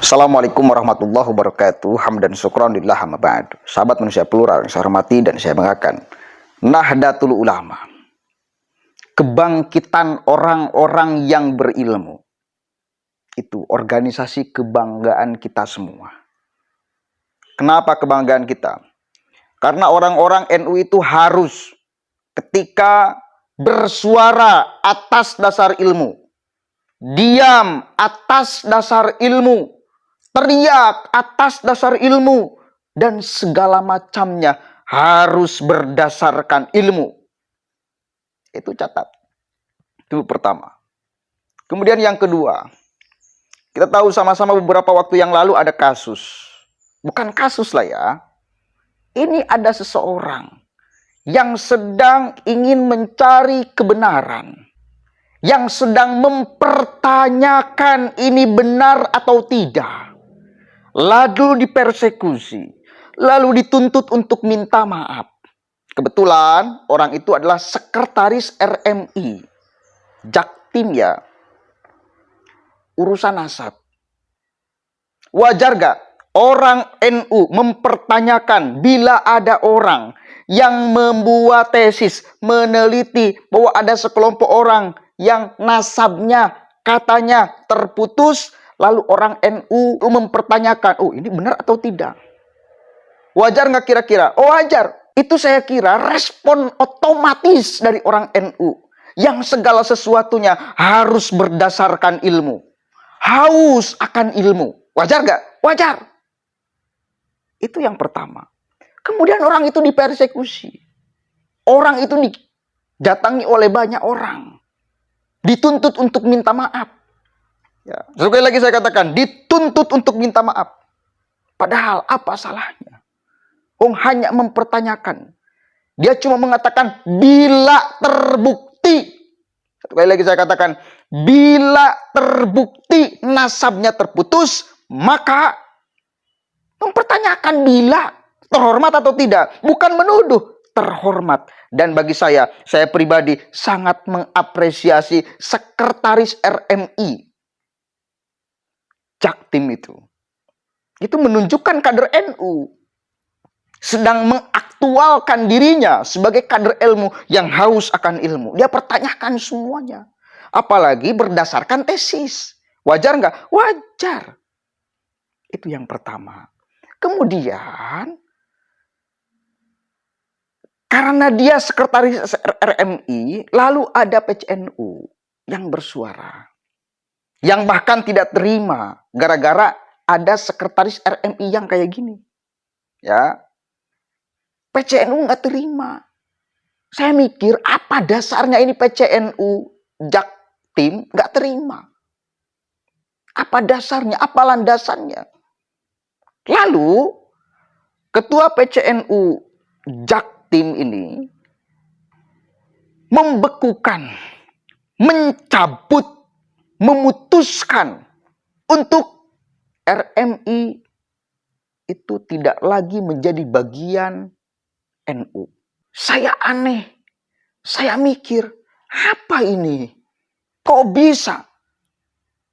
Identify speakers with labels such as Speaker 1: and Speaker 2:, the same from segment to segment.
Speaker 1: Assalamualaikum warahmatullahi wabarakatuh. Hamdan syukran lillah amma ba'd. Sahabat manusia plural yang saya hormati dan saya banggakan. Nahdlatul Ulama. Kebangkitan orang-orang yang berilmu. Itu organisasi kebanggaan kita semua. Kenapa kebanggaan kita? Karena orang-orang NU itu harus ketika bersuara atas dasar ilmu, diam atas dasar ilmu, teriak atas dasar ilmu, dan segala macamnya harus berdasarkan ilmu. Itu catat. Itu pertama. Kemudian yang kedua, kita tahu sama-sama beberapa waktu yang lalu ada kasus. Bukan kasus lah ya. Ini ada seseorang yang sedang ingin mencari kebenaran, yang sedang mempertanyakan ini benar atau tidak, lalu dipersekusi, lalu dituntut untuk minta maaf. Kebetulan orang itu adalah sekretaris RMI, Jaktim ya, urusan nasab. Wajar gak orang NU mempertanyakan bila ada orang yang membuat tesis, meneliti bahwa ada sekelompok orang yang nasabnya katanya terputus, lalu orang NU mempertanyakan, oh ini benar atau tidak? Wajar nggak kira-kira? Oh wajar. Itu saya kira respon otomatis dari orang NU. Yang segala sesuatunya harus berdasarkan ilmu. Haus akan ilmu. Wajar nggak? Wajar. Itu yang pertama. Kemudian orang itu dipersekusi. Orang itu didatangi oleh banyak orang. Dituntut untuk minta maaf. Ya. Sekali lagi saya katakan, dituntut untuk minta maaf. Padahal apa salahnya? Hanya mempertanyakan. Dia cuma mengatakan bila terbukti. Sekali lagi saya katakan, bila terbukti nasabnya terputus, maka mempertanyakan bila terhormat atau tidak. Bukan menuduh, terhormat. Dan bagi saya pribadi sangat mengapresiasi sekretaris RMI Jaktim itu. Itu menunjukkan kader NU sedang mengaktualkan dirinya sebagai kader ilmu yang haus akan ilmu. Dia pertanyakan semuanya. Apalagi berdasarkan tesis. Wajar nggak? Wajar. Itu yang pertama. Kemudian, karena dia sekretaris RMI, lalu ada PCNU yang bersuara. Yang bahkan tidak terima gara-gara ada sekretaris RMI yang kayak gini. Ya. PCNU nggak terima. Saya mikir apa dasarnya ini PCNU Jaktim nggak terima. Apa dasarnya? Apa landasannya? Lalu ketua PCNU Jaktim ini membekukan, mencabut, memutuskan untuk RMI itu tidak lagi menjadi bagian NU. Saya aneh. Saya mikir, apa ini? Kok bisa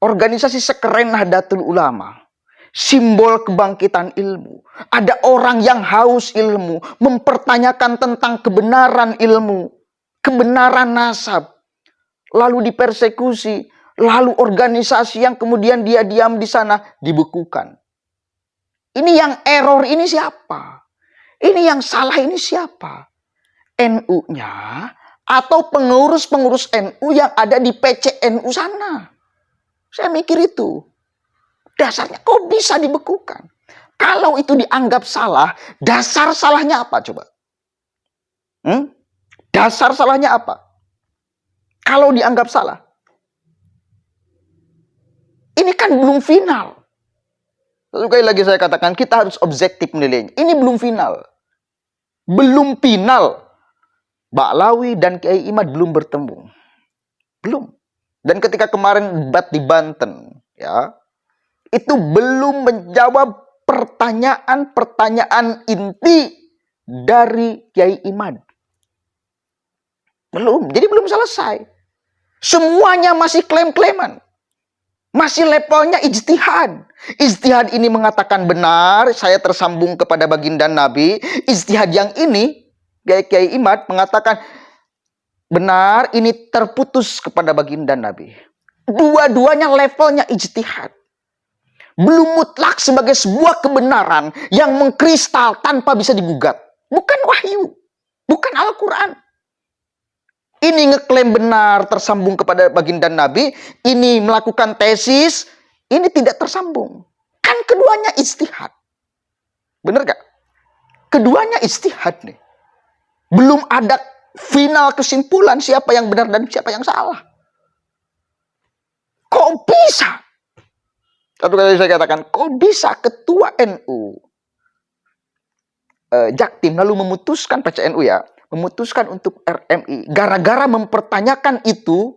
Speaker 1: organisasi sekeren Nahdlatul Ulama, simbol kebangkitan ilmu, ada orang yang haus ilmu, mempertanyakan tentang kebenaran ilmu, kebenaran nasab, lalu dipersekusi, lalu organisasi yang kemudian dia diam di sana dibekukan. Ini yang error ini siapa? Ini yang salah ini siapa? NU-nya atau pengurus-pengurus NU yang ada di PCNU sana? Saya mikir itu. Dasarnya kok bisa dibekukan? Kalau itu dianggap salah, dasar salahnya apa coba? Dasar salahnya apa? Kalau dianggap salah. Ini kan belum final. Sekali lagi saya katakan, kita harus objektif menilainya. Ini belum final. Belum final. Ba'lawi dan Kiai Imad belum bertemu. Belum. Dan ketika kemarin debat di Banten, ya, itu belum menjawab pertanyaan-pertanyaan inti dari Kiai Imad. Belum. Jadi belum selesai. Semuanya masih klaim-klaiman. Masih levelnya ijtihad. Ijtihad ini mengatakan benar, saya tersambung kepada baginda Nabi. Ijtihad yang ini, Kiai Imad mengatakan benar, ini terputus kepada baginda Nabi. Dua-duanya levelnya ijtihad. Belum mutlak sebagai sebuah kebenaran yang mengkristal tanpa bisa digugat. Bukan wahyu, bukan Al-Quran. Ini ngeklaim benar tersambung kepada baginda Nabi, ini melakukan tesis, ini tidak tersambung. Kan keduanya ijtihad. Bener gak? Keduanya ijtihad nih. Belum ada final kesimpulan siapa yang benar dan siapa yang salah. Kok bisa? Satu kali saya katakan, kok bisa ketua NU Jaktim lalu memutuskan PCNU ya, memutuskan untuk RMI gara-gara mempertanyakan itu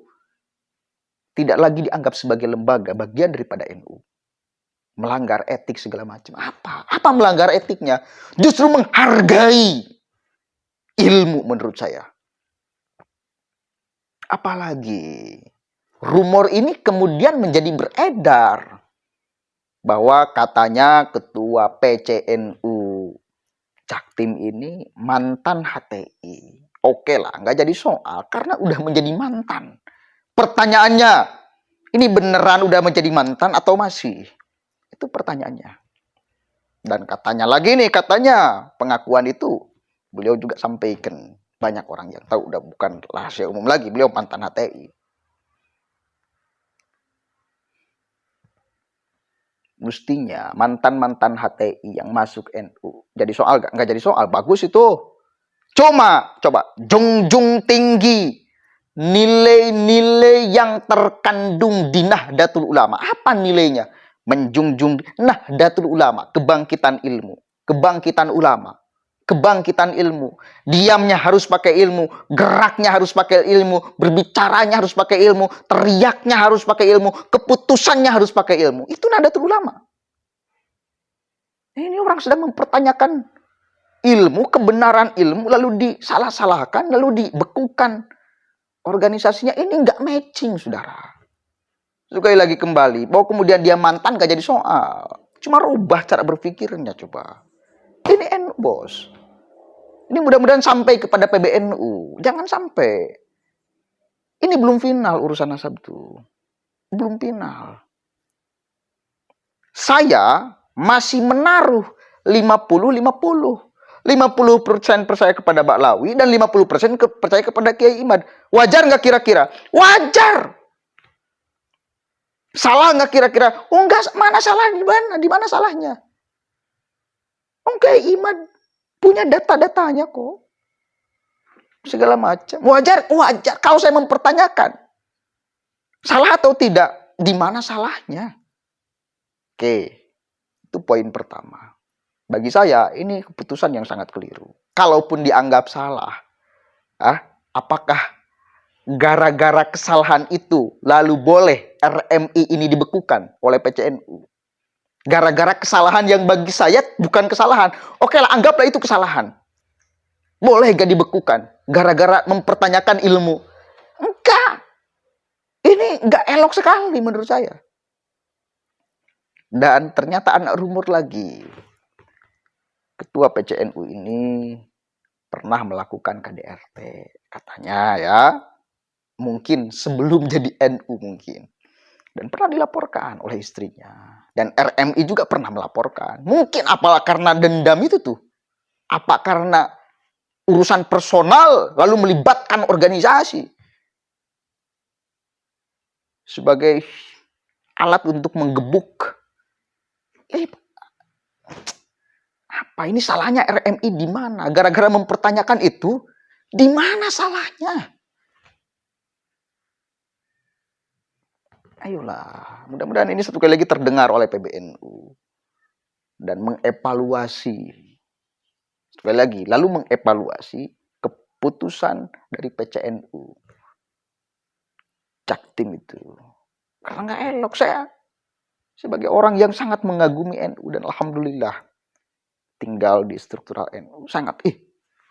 Speaker 1: tidak lagi dianggap sebagai lembaga bagian daripada NU. Melanggar etik segala macam. Apa melanggar etiknya? Justru menghargai ilmu menurut saya. Apalagi rumor ini kemudian menjadi beredar bahwa katanya ketua PCNU Jaktim ini mantan HTI. Oke lah, nggak jadi soal karena udah menjadi mantan. Pertanyaannya, ini beneran udah menjadi mantan atau masih? Itu pertanyaannya. Dan katanya lagi nih, katanya pengakuan itu beliau juga sampaikan. Banyak orang yang tahu, udah bukan rahasia umum lagi, beliau mantan HTI. Mestinya mantan-mantan HTI yang masuk NU jadi soal nggak jadi soal, bagus itu. Coba junjung tinggi nilai-nilai yang terkandung di Nahdlatul Ulama. Apa nilainya? Menjunjung Nahdlatul Ulama, kebangkitan ilmu, kebangkitan ulama, kebangkitan ilmu. Diamnya harus pakai ilmu, geraknya harus pakai ilmu, berbicaranya harus pakai ilmu, teriaknya harus pakai ilmu, keputusannya harus pakai ilmu. Itu Nahdlatul Ulama. Ini orang sedang mempertanyakan ilmu, kebenaran ilmu, lalu disalah-salahkan, lalu dibekukan. Organisasinya ini nggak matching, saudara. Sekali lagi kembali, bahwa kemudian dia mantan gak jadi soal. Cuma rubah cara berpikirnya, coba. Ini NU, bos. Ini mudah-mudahan sampai kepada PBNU. Jangan sampai. Ini belum final urusan nasab itu. Belum final. Saya masih menaruh 50-50. 50% percaya kepada Baklawi dan 50% percaya kepada Kiai Imad. Wajar nggak kira-kira? Wajar. Salah nggak kira-kira? Oh enggak, mana salah di mana? Di mana salahnya? Oh Kiai Imad punya data-datanya kok. Segala macam. Wajar. Kalau saya mempertanyakan salah atau tidak, di mana salahnya? Oke, itu poin pertama. Bagi saya ini keputusan yang sangat keliru. Kalaupun dianggap salah, apakah gara-gara kesalahan itu lalu boleh RMI ini dibekukan oleh PCNU? Gara-gara kesalahan yang bagi saya bukan kesalahan. Oke lah, anggaplah itu kesalahan. Boleh gak dibekukan? Gara-gara mempertanyakan ilmu? Enggak. Ini enggak elok sekali menurut saya. Dan ternyata anak rumor lagi. Ketua PCNU ini pernah melakukan KDRT. Katanya ya. Mungkin sebelum jadi NU mungkin. Dan pernah dilaporkan oleh istrinya. Dan RMI juga pernah melaporkan. Mungkin apalah karena dendam itu tuh. Apa karena urusan personal lalu melibatkan organisasi. Sebagai alat untuk menggebuk. Apa ini salahnya RMI di mana? Gara-gara mempertanyakan itu, di mana salahnya? Ayolah, mudah-mudahan ini satu kali lagi terdengar oleh PBNU dan mengevaluasi sekali lagi, lalu mengevaluasi keputusan dari PCNU Jaktim itu. Karena nggak elok, saya sebagai orang yang sangat mengagumi NU dan alhamdulillah tinggal di struktural NU sangat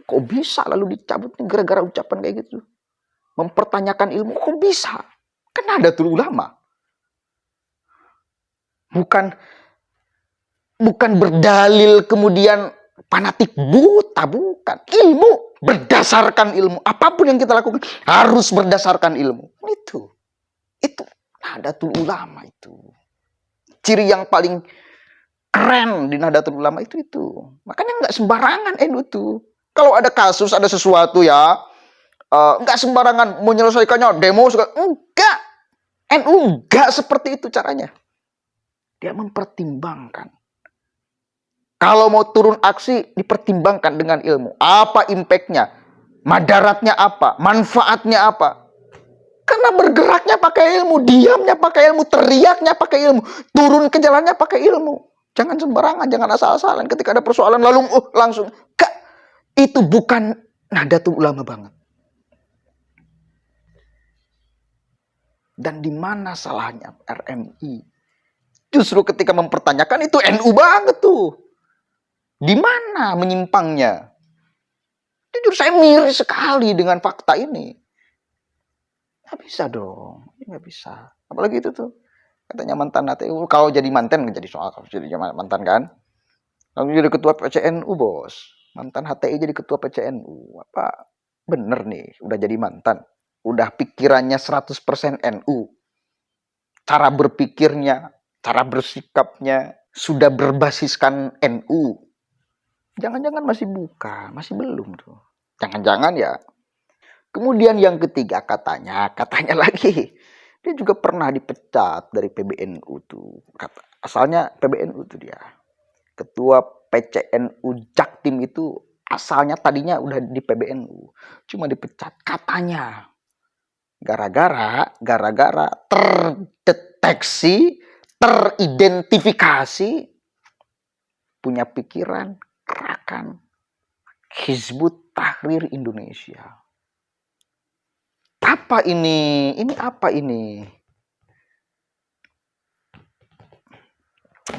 Speaker 1: kok bisa lalu dicabut gara-gara ucapan kayak gitu, mempertanyakan ilmu kok bisa? Kan Nahdlatul Ulama. Bukan berdalil kemudian fanatik buta, bukan. Ilmu, berdasarkan ilmu. Apapun yang kita lakukan harus berdasarkan ilmu. Itu Nahdlatul Ulama itu. Ciri yang paling keren di Nahdlatul Ulama itu. Makanya nggak sembarangan NU itu. Kalau ada kasus, ada sesuatu ya, nggak sembarangan menyelesaikannya demo. Enggak. NU enggak seperti itu caranya. Dia mempertimbangkan. Kalau mau turun aksi, dipertimbangkan dengan ilmu. Apa impact-nya? Madaratnya apa? Manfaatnya apa? Karena bergeraknya pakai ilmu, diamnya pakai ilmu, teriaknya pakai ilmu, turun ke jalannya pakai ilmu. Jangan sembarangan, jangan asal-asalan. Ketika ada persoalan lalu langsung. Kak, itu bukan Nahdlatul Ulama banget. Dan di mana salahnya RMI? Justru ketika mempertanyakan itu NU banget tuh. Di mana menyimpangnya? Jujur saya miris sekali dengan fakta ini. Nggak bisa dong, nggak bisa. Apalagi itu tuh katanya mantan HTU. Kalau jadi mantan jadi soal, kalau jadi mantan kan. Kalau jadi ketua PCNU bos, mantan HTI jadi ketua PCNU. Apa bener nih udah jadi mantan? Udah pikirannya 100% NU. Cara berpikirnya, cara bersikapnya sudah berbasiskan NU. Jangan-jangan masih bukan, masih belum tuh. Jangan-jangan ya. Kemudian yang ketiga katanya lagi, dia juga pernah dipecat dari PBNU tuh. Asalnya PBNU tuh dia. Ketua PCNU Jaktim itu asalnya tadinya udah di PBNU. Cuma dipecat katanya. Gara-gara terdeteksi, teridentifikasi punya pikiran gerakan Hizbut Tahrir Indonesia. Apa ini? Ini apa ini?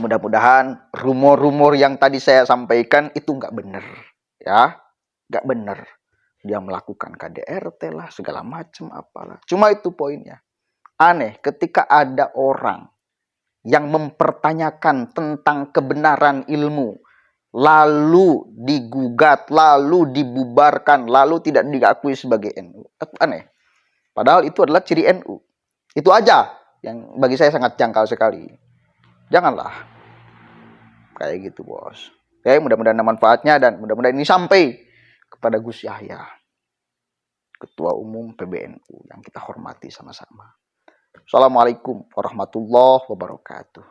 Speaker 1: Mudah-mudahan rumor-rumor yang tadi saya sampaikan itu nggak benar, ya, nggak benar. Dia melakukan KDRT lah, segala macam apalah. Cuma itu poinnya. Aneh ketika ada orang yang mempertanyakan tentang kebenaran ilmu, lalu digugat, lalu dibubarkan, lalu tidak diakui sebagai NU. Aneh. Padahal itu adalah ciri NU. Itu aja yang bagi saya sangat janggal sekali. Janganlah kayak gitu bos. Oke, mudah-mudahan ada manfaatnya dan mudah-mudahan ini sampai kepada Gus Yahya, Ketua Umum PBNU yang kita hormati sama-sama. Assalamualaikum warahmatullahi wabarakatuh.